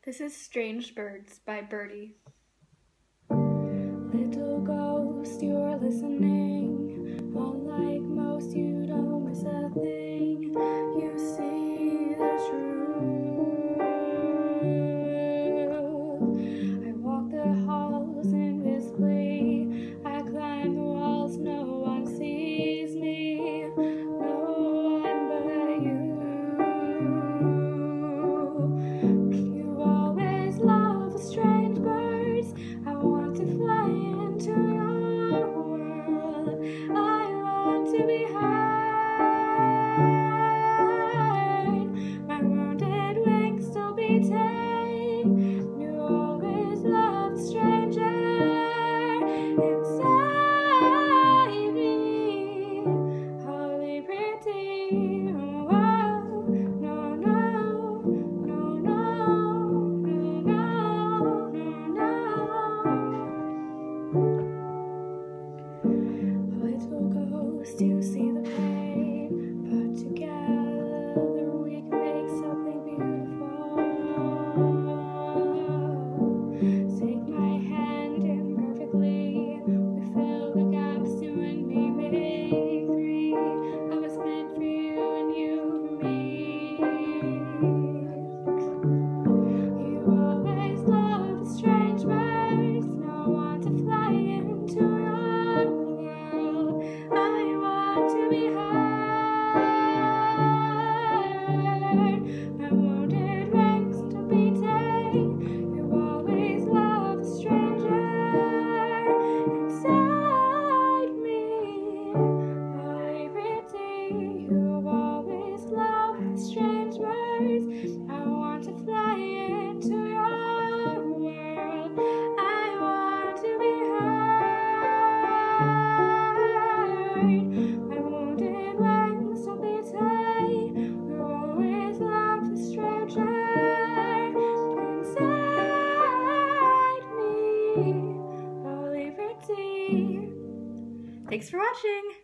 This is Strange Birds by Birdy. Little ghost, you're listening. Unlike most, you don't miss a thing. You see the truth. I walk the halls invisibly. I climb the walls, no one sees me. No one but you. You always love the strange birds. I want to fly into your world. I want to be heard. My wounded wings still beating. You always love the stranger inside me. Holy pretty. Oh, no, no, no, no, no, no, no. Little ghost, you see the pain, but together we can make something beautiful. Take my hand imperfectly, we fill the gaps, you and me make three. I was meant for you and you for me. You always love the strange birds. Now I want to fly into your world. I want to be heard. My wounded wings to beating. You always love the stranger inside me. My pretty, you always love the strange birds. I want to fly into your world. I want to be heard. My wounded wings will be tied. You always love the stranger inside me. Holy pretty. Thanks for watching!